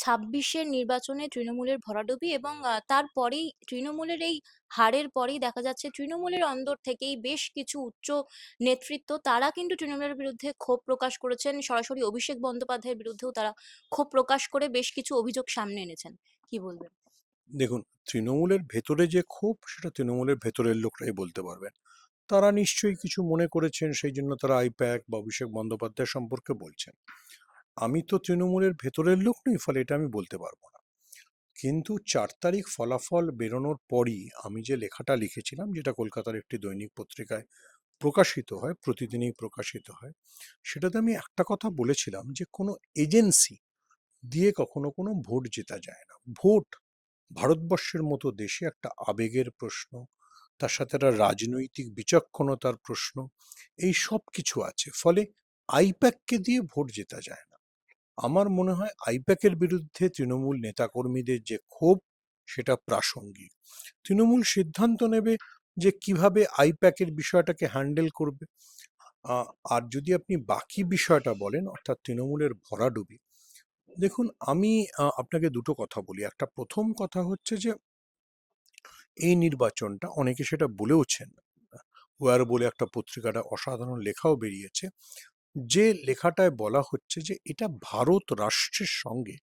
২৬-এর নির্বাচনে তৃণমূলের ভরাডুবি এবং তারপরেই তৃণমূলের এই হারের পরেই দেখা যাচ্ছে তৃণমূলের অন্দর থেকেই বেশ কিছু উচ্চ নেতৃত্ব তারা কিন্তু তৃণমূলের বিরুদ্ধে ক্ষোভ প্রকাশ করেছেন। সরাসরি অভিষেক বন্দ্যোপাধ্যায়ের বিরুদ্ধেও তারা ক্ষোভ প্রকাশ করে বেশ কিছু অভিযোগ সামনে এনেছেন। কি বলবেন? দেখুন, তৃণমূলের ভেতরে যে ক্ষোভ সেটা তৃণমূলের ভেতরের লোকরাই বলতে পারবেন। তারা নিশ্চয়ই কিছু মনে করেছেন, সেই জন্য তারা আইপ্যাক বা অভিষেক বন্দ্যোপাধ্যায় সম্পর্কে বলছেন। আমি তো তৃণমূলের ভেতরের লোক নই, ফলে এটা আমি বলতে পারবো না। কিন্তু 4 তারিখ ফলাফল বেরোনোর পরই আমি যে লেখাটা লিখেছিলাম, যেটা কলকাতার একটি দৈনিক পত্রিকায় প্রকাশিত হয়, প্রতিদিনই প্রকাশিত হয়, সেটাতে আমি একটা কথা বলেছিলাম যে কোনো এজেন্সি দিয়ে কখনো কোনো ভোট জেতা যায় না। ভোট ভারতবর্ষের মতো দেশে একটা আবেগের প্রশ্ন, তার সাথে একটা রাজনৈতিক বিচক্ষণতার প্রশ্ন, এই সব কিছু আছে। ফলে আইপ্যাককে দিয়ে ভোট জেতা যায় না। আমার মনে হয় আইপ্যাকের বিরুদ্ধে তৃণমূল নেতাকর্মীদের যে ক্ষোভ, সেটা প্রাসঙ্গিক। তৃণমূল সিদ্ধান্ত নেবে যে কিভাবে আইপ্যাকের বিষয়টাকে হ্যান্ডেল করবে। আর যদি আপনি বাকি বিষয়টা বলেন, অর্থাৎ তৃণমূলের ভরাডুবি, দেখুন, আমি আপনাকে দুটো কথা বলি। একটা প্রথম কথা হচ্ছে যে এই নির্বাচনটা, অনেকে সেটা বলেওছেন, ওয়ার বলে একটা পত্রিকাটা অসাধারণ লেখাও বেরিয়েছে, যে লেখাটায় বলা হচ্ছে যে এটা ভারত রাষ্ট্রের সঙ্গে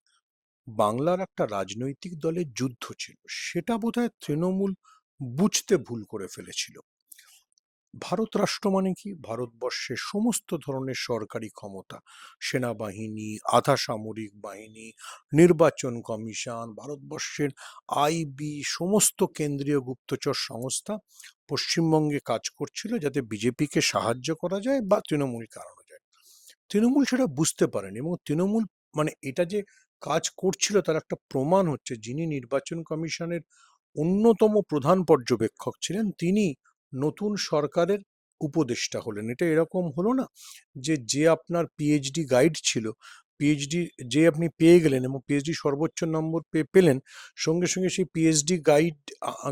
বাংলার একটা রাজনৈতিক দলের যুদ্ধ ছিল। সেটা বোধহয় তৃণমূল বুঝতে ভুল করে ফেলেছিল। ভারত রাষ্ট্র মানে কি? ভারতবর্ষের সমস্ত ধরনের সরকারি ক্ষমতা, সেনাবাহিনী, আধা সামরিক বাহিনী, নির্বাচন কমিশন, ভারতবর্ষের আইবি, সমস্ত কেন্দ্রীয় গুপ্তচর সংস্থা পশ্চিমবঙ্গে কাজ করছিল যাতে বিজেপিকে সাহায্য করা যায় বা তৃণমূল কারানো যায়। তৃণমূল সেটা বুঝতে পারেনি, এবং তৃণমূল মানে এটা যে কাজ করছিল তার একটা প্রমাণ হচ্ছে, যিনি নির্বাচন কমিশনের অন্যতম প্রধান পর্যবেক্ষক ছিলেন, তিনি নতুন সরকারের উপদেষ্টা হলেন। এটা এরকম হলো না যে যে আপনার পিএইচডি গাইড ছিল, পিএইচডি যে আপনি পেয়ে গেলেন এবং পিএইচডি সর্বোচ্চ নম্বর পেলেন, সঙ্গে সঙ্গে সেই পিএইচডি গাইড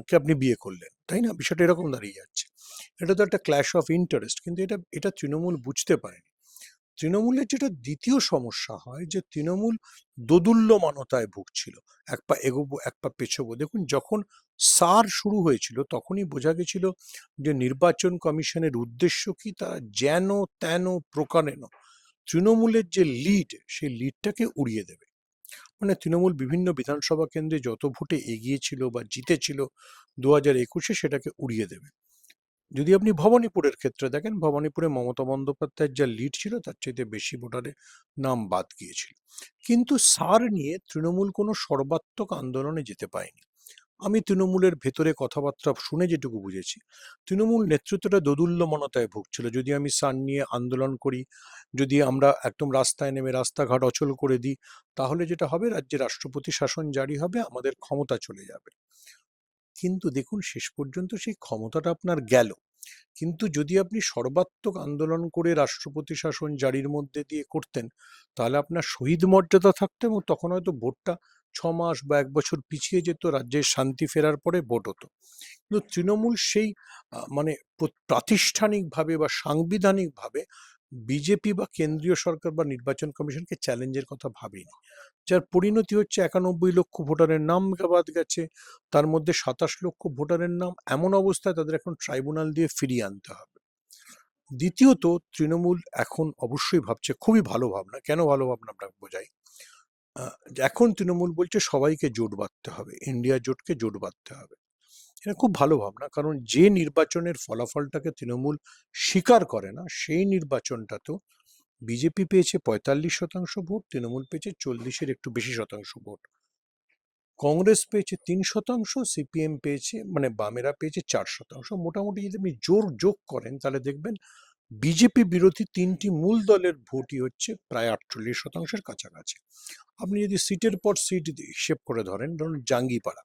কে আপনি বিয়ে করলেন, তাই না? বিষয়টা এরকম দাঁড়িয়ে যাচ্ছে। এটা তো একটা ক্ল্যাশ অফ ইন্টারেস্ট, কিন্তু এটা এটা তৃণমূল বুঝতে পারেনি। তৃণমূলের যেটা দ্বিতীয় সমস্যা হয়, যে তৃণমূল দোদুল্যমানতায় ভুগছিল। এক পা এগোবো, এক পা পেছোবো। দেখুন, যখন সার শুরু হয়েছিল তখনই বোঝা গেছিল যে নির্বাচন কমিশনের উদ্দেশ্য কি, তারা যেন তেন প্রকারেণ তৃণমূলের যে লিড, সেই লিডটাকে উড়িয়ে দেবে। মানে তৃণমূল বিভিন্ন বিধানসভা কেন্দ্রে যত ভোটে এগিয়েছিল বা জিতেছিল 2021-এ, সেটাকে উড়িয়ে দেবে। যদি আপনি ভবানীপুরের ক্ষেত্রে দেখেন, ভবানীপুরে মমতা বন্দ্যোপাধ্যায়ের যা লিড ছিল তার চাইতে বেশি ভোটারের নাম বাদ গিয়েছিল। কিন্তু সার নিয়ে তৃণমূল কোনো সর্বাত্মক আন্দোলনে যেতে পায়নি। আমি তৃণমূলের ভেতরে কথাবার্তা শুনে যেটুকু বুঝেছি, তৃণমূল নেতৃত্বটা দোদুল্যমানতায় ভুগছিল। যদি আমি সার নিয়ে আন্দোলন করি, যদি আমরা একদম রাস্তায় নেমে রাস্তাঘাট অচল করে দিই, তাহলে যেটা হবে, রাজ্যে রাষ্ট্রপতি শাসন জারি হবে, আমাদের ক্ষমতা চলে যাবে। কিন্তু দেখুন, শেষ পর্যন্ত সেই ক্ষমতাটা আপনার গেল। কিন্তু যদি আপনি সর্বাত্মক আন্দোলন করে রাষ্ট্রপতি শাসন জারির মধ্যে দিয়ে করতেন, তাহলে আপনার শহীদ মর্যাদা থাকতো, এবং তখন হয়তো ভোটটা 6 মাস বা 1 বছর পিছিয়ে যেত, রাজ্যের শান্তি ফেরার পরে ভোট হতো। কিন্তু তৃণমূল সেই মানে প্রাতিষ্ঠানিকভাবে বা সাংবিধানিকভাবে বিজেপি বা কেন্দ্রীয় সরকার বা নির্বাচন কমিশনকে চ্যালেঞ্জের কথা ভাবেনি। যার পরিণতি হচ্ছে 91 লক্ষ ভোটারের নাম বাদ গেছে, তার মধ্যে 27 লক্ষ ভোটারের নাম এমন অবস্থায় তাদের এখন ট্রাইব্যুনাল দিয়ে ফিরিয়ে আনতে হবে। দ্বিতীয়ত, তৃণমূল এখন অবশ্যই ভাবছে, খুবই ভালো ভাবনা, কেন ভালো ভাবনা আপনাকে বোঝাই। এখন তৃণমূল বলছে সবাইকে জোট বাঁধতে হবে, ইন্ডিয়া জোটকে জোট বাঁধতে হবে। এটা খুব ভালো ভাবনা, কারণ যে নির্বাচনের ফলাফলটাকে তৃণমূল স্বীকার করে না, সেই নির্বাচনটা তো বিজেপি পেয়েছে 45% ভোট, তৃণমূল পেয়েছে 40-এর একটু বেশি শতাংশ ভোট। কংগ্রেস পেয়েছে 3%, সিপিএম পেয়েছে, মানে বামেরা পেয়েছে 4%। মোটামুটি যদি আপনি জোর যোগ করেন, তাহলে দেখবেন বিজেপি বিরোধী তিনটি মূল দলের ভোটই হচ্ছে প্রায় 48%-এর কাছাকাছি। আপনি যদি সিটের পর সিট হিসেব করে ধরেন, ধরুন জাঙ্গিপাড়া,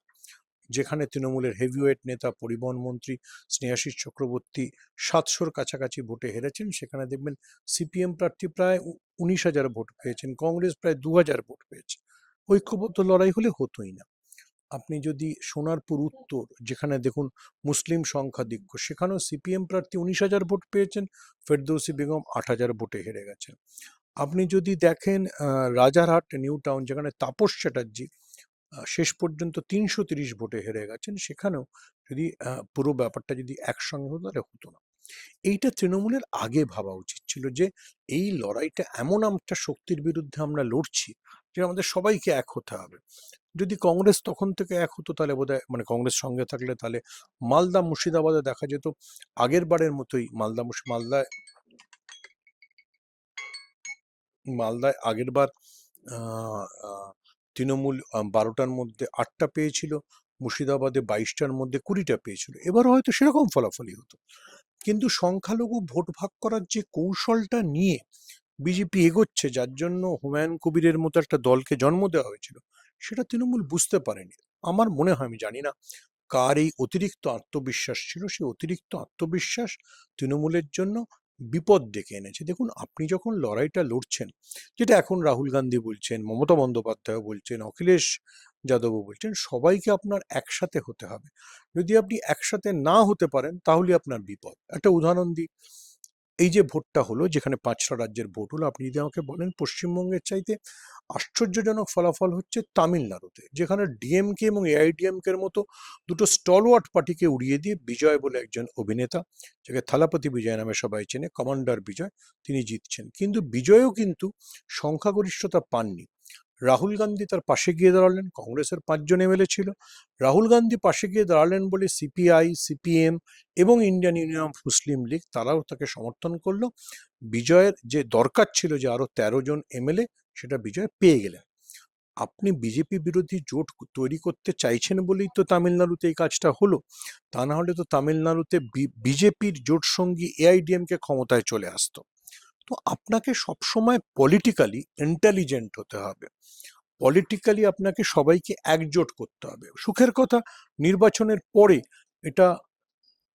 যেখানে তৃণমূলের হেভিওয়েট নেতা পরিবহন মন্ত্রী স্নেহাশিস চক্রবর্তী 700-র কাছাকাছি ভোটে হেরেছেন, সেখানে দেখবেন সিপিএম প্রার্থী প্রায় 19,000 ভোট পেয়েছেন, কংগ্রেস প্রায় 2,000 ভোট পেয়েছে। ঐক্যবদ্ধ লড়াই হলে হতোই না। আপনি যদি সোনারপুর উত্তর, যেখানে দেখুন মুসলিম সংখ্যাধিক্য, সেখানেও সিপিএম প্রার্থী 19,000 ভোট পেয়েছেন, ফেরদৌসী বেগম 8,000 ভোটে হেরে গেছেন। আপনি যদি দেখেন রাজারহাট নিউ টাউন, যেখানে তাপস চ্যাটার্জি শেষ পর্যন্ত ৩৩০ ভোটে হেরে গেছেন, সেখানেও যদি পুরো ব্যাপারটা যদি একসঙ্গে হতো তাহলে হতো না। এইটা তৃণমূলের আগে ভাবা উচিত ছিল যে এই লড়াইটা এমন একটা শক্তির বিরুদ্ধে আমরা লড়ছি যে আমাদের সবাইকে এক হতে হবে। যদি কংগ্রেস তখন থেকে এক হতো তাহলে বোধহয়, মানে কংগ্রেস সঙ্গে থাকলে, তাহলে মালদা মুর্শিদাবাদে দেখা যেত আগের বারের মতোই। মালদায় আগের বার আহ, আহ, তৃণমূল ১২টার মধ্যে ৮টা পেয়েছিল, মুর্শিদাবাদে ২২টার মধ্যে ২০টা পেয়েছিল। এবারও হয়তো সেরকম ফলাফলই হতো। কিন্তু সংখ্যালঘু ভোট ভাগ করার যে কৌশলটা নিয়ে বিজেপি এগোচ্ছে, যার জন্য হুমায়ুন কবিরের মতো একটা দলকে জন্ম দেওয়া হয়েছিল, সেটা তৃণমূল বুঝতে পারেনি। আমার মনে হয়, আমি জানি না কার এই অতিরিক্ত আত্মবিশ্বাস ছিল, সেই অতিরিক্ত আত্মবিশ্বাস তৃণমূলের জন্য বিপদ ডেকে এনেছে। দেখুন, আপনি যখন লড়াইটা লড়ছেন, যেটা এখন রাহুল গান্ধী বলছেন, মমতা বন্দ্যোপাধ্যায় বলছেন, অখিলেশ যাদবও বলছেন, সবাইকে আপনার একসাথে হতে হবে। যদি আপনি একসাথে না হতে পারেন তাহলে আপনার বিপদ। একটা উদাহরণ দিই, এই যে ভোটটা হলো, যেখানে ৫টা রাজ্যের ভোট হলো, আপনি যদি আমাকে বলেন পশ্চিমবঙ্গের চাইতে আশ্চর্যজনক ফলাফল হচ্ছে তামিলনাড়ুতে, যেখানে ডিএমকে এবং এআইডিএমকে এর মতো দুটো স্টলওয়ার্ট পার্টিকে উড়িয়ে দিয়ে বিজয় বলে একজন অভিনেতা, যাকে থালাপতি বিজয় নামে সবাই চেনে, কমান্ডার বিজয়, তিনি জিতছেন। কিন্তু বিজয়ও কিন্তু সংখ্যাগরিষ্ঠতা পাননি। রাহুল গান্ধী তার পাশে গিয়ে দাঁড়ালেন, কংগ্রেসের ৫জন এমএলএ ছিল। রাহুল গান্ধী পাশে গিয়ে দাঁড়ালেন বলে সিপিআই, সিপিএম এবং Indian union of Muslim League, তারাও তাকে সমর্থন করলো। বিজয়ের যে দরকার ছিল যে আরো ১৩ জন এমএলএ, সেটা বিজয় পেয়ে গেলেন। আপনি বিজেপি বিরোধী জোট তৈরি করতে চাইছেন বলেই তো তামিলনাড়ুতে এই কাজটা হলো। তা না হলে তো তামিলনাড়ুতে বিজেপির জোট সঙ্গী এআইডিএমকে ক্ষমতায় চলে আসতো। তো আপনাকে সবসময় পলিটিক্যালি ইন্টেলিজেন্ট হতে হবে। পলিটিক্যালি আপনাকে সবাইকে একজোট করতে হবে। সুখের কথা, নির্বাচনের পরে এটা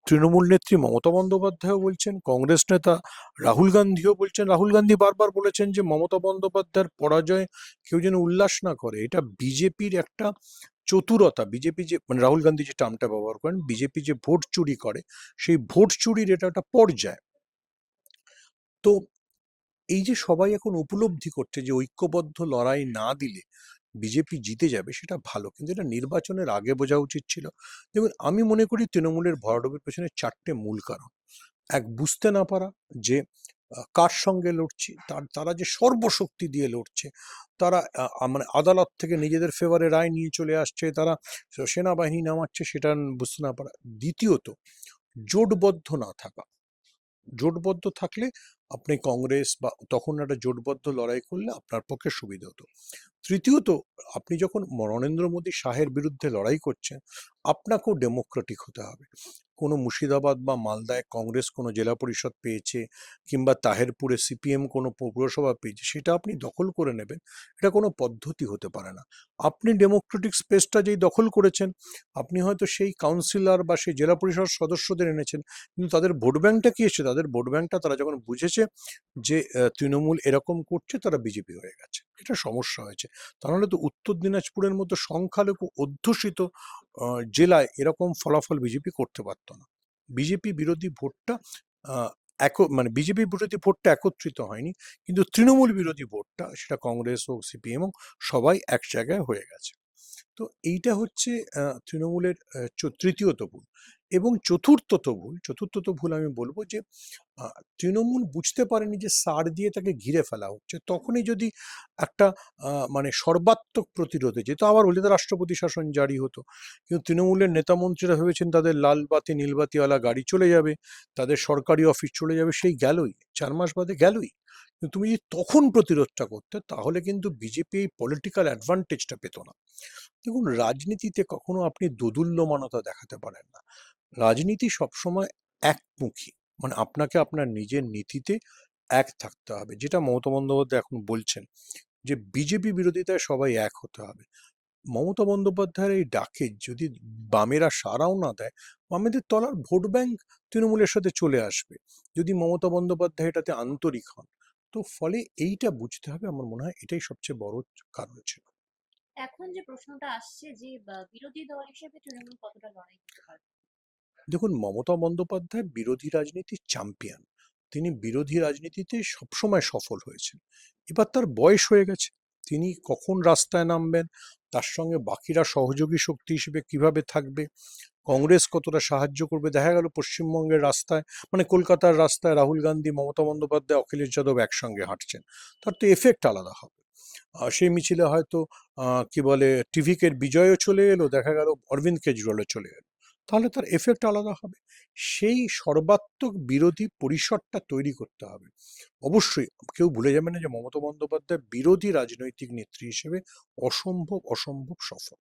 তৃণমূল নেত্রী মমতা বন্দ্যোপাধ্যায়ও বলছেন, কংগ্রেস নেতা রাহুল গান্ধীও বলছেন। রাহুল গান্ধী বারবার বলেছেন যে মমতা বন্দ্যোপাধ্যায়ের পরাজয়ে কেউ যেন উল্লাস না করে। এটা বিজেপির একটা চতুরতা। বিজেপি যে, মানে রাহুল গান্ধী যে টার্মটা ব্যবহার করেন, বিজেপি যে ভোট চুরি করে, সেই ভোট চুরির এটা একটা পর্যায়। তো এই যে সবাই এখন উপলব্ধি করছে যে ঐক্যবদ্ধ লড়াই না দিলে বিজেপি জিতে যাবে, সেটা ভালো, কিন্তু এটা নির্বাচনের আগে বোঝা উচিত ছিল। দেখুন, আমি মনে করি তৃণমূলের ভরাডুবির পেছনে ৪টে মূল কারণ। এক, বুঝতে না পারা যে কার সঙ্গে লড়ছি, তারা যে সর্বশক্তি দিয়ে লড়ছে, তারা মানে আদালত থেকে নিজেদের ফেভারে রায় নিয়ে চলে আসছে, তারা সেনাবাহিনী নামাচ্ছে, সেটা বুঝতে না পারা। দ্বিতীয়ত, জোটবদ্ধ না থাকা। জোটবদ্ধ থাকলে আপনি কংগ্রেস বা তখন একটা জোটবদ্ধ লড়াই করলে আপনার পক্ষে সুবিধা হতো। তৃতীয়ত, আপনি যখন নরেন্দ্র মোদী শাহের বিরুদ্ধে লড়াই করছেন, আপনাকেও ডেমোক্রেটিক হতে হবে। কোনো মুর্শিদাবাদ বা মালদায় কংগ্রেস কোনো জেলা পরিষদ পেয়েছে, কিংবা তাহেরপুরে সিপিএম কোনো পৌরসভা পেয়েছে, সেটা আপনি দখল করে নেবেন, এটা কোনো পদ্ধতি হতে পারে না। আপনি ডেমোক্রেটিক স্পেসটা যেই দখল করেছেন, আপনি হয়তো সেই কাউন্সিলর বা সেই জেলা পরিষদ সদস্যদের এনেছেন, কিন্তু তাদের ভোট ব্যাংকটা কি এসেছে? তাদের ভোট ব্যাংকটা তারা যখন বুঝেছে যে তৃণমূল এরকম করছে, তারা বিজেপি হয়ে গেছে। এটা সমস্যা হয়েছে। তা নাহলে তো উত্তর দিনাজপুরের মতো সংখ্যালঘু অধ্যুষিত জেলায় এরকম ফলাফল বিজেপি করতে পারত না। বিজেপি বিরোধী ভোটটা আহ, মানে বিজেপি বিরোধী ভোটটা একত্রিত হয়নি, কিন্তু তৃণমূল বিরোধী ভোটটা, সেটা কংগ্রেস হোক, সিপিএম হোক, সবাই এক জায়গায় হয়ে গেছে। তো এইটা হচ্ছে তৃণমূলের তৃতীয়ত ভুল। এবং চতুর্থত ভুল আমি বলবো যে তৃণমূল বুঝতে পারেনি যে সার দিয়ে তাকে ঘিরে ফেলা হচ্ছে। তখনই যদি একটা মানে সর্বাত্মক প্রতিরোধে যেত, আবার বলি তো রাষ্ট্রপতি শাসন জারি হতো। কিন্তু তৃণমূলের নেতামন্ত্রীরা ভেবেছেন তাদের লাল বাতি নীলবাতিওয়ালা গাড়ি চলে যাবে, তাদের সরকারি অফিস চলে যাবে, সেই গেলই, ৪ মাস বাদে গেলই। কিন্তু তুমি যদি তখন প্রতিরোধটা করতে, তাহলে কিন্তু বিজেপি এই পলিটিক্যাল অ্যাডভান্টেজটা পেত না। দেখুন, রাজনীতিতে কখনো আপনি দোদুল্যমানতা দেখাতে পারেন না। রাজনীতি সবসময় একমুখী, মানে আপনাকে আপনার নিজের নীতিতে এক থাকতে হবে, যেটা মমতা বন্দ্যোপাধ্যায় এখন বলছেন যে বিজেপি বিরোধিতায় সবাই এক হতে হবে। মমতা বন্দ্যোপাধ্যায়ের এই ডাকে যদি বামেরা সাড়াও না দেয়, বামেদের তলার ভোট ব্যাংক তৃণমূলের সাথে চলে আসবে, যদি মমতা বন্দ্যোপাধ্যায় এটাতে আন্তরিক হন। তো ফলে এইটা বুঝতে হবে, আমার মনে হয় এটাই সবচেয়ে বড় কারণ ছিল। এখন যে প্রশ্নটা আসছে যে বিরোধী দল হিসেবে তৃণমূল কতটা লড়াই করতে পারবে? দেখুন, মমতা বন্দ্যোপাধ্যায় বিরোধী রাজনীতির চ্যাম্পিয়ন। তিনি বিরোধী রাজনীতিতে সবসময় সফল হয়েছেন। এবার তার বয়স হয়ে গেছে, তিনি কখন রাস্তায় নামবেন, তার সঙ্গে বাকিরা সহযোগী শক্তি হিসেবে কিভাবে থাকবে, কংগ্রেস কতটা সাহায্য করবে। দেখা গেল পশ্চিমবঙ্গের রাস্তায়, মানে কলকাতার রাস্তায় রাহুল গান্ধী, মমতা বন্দ্যোপাধ্যায়, অখিলেশ যাদব একসঙ্গে হাঁটছেন, তার তো এফেক্ট আলাদা হবে। সেই মিছিলে হয়তো কি বলে টিভিকের বিজয়ও চলে এলো, দেখা গেল অরবিন্দ কেজরিওয়ালও চলে এলো, তাহলে তার এফেক্ট আলাদা হবে। সেই সর্বাত্মক বিরোধী পরিসরটা তৈরি করতে হবে। অবশ্যই কেউ ভুলে যাবে না যে মমতা বন্দ্যোপাধ্যায় বিরোধী রাজনৈতিক নেত্রী হিসেবে অসম্ভব অসম্ভব সফল।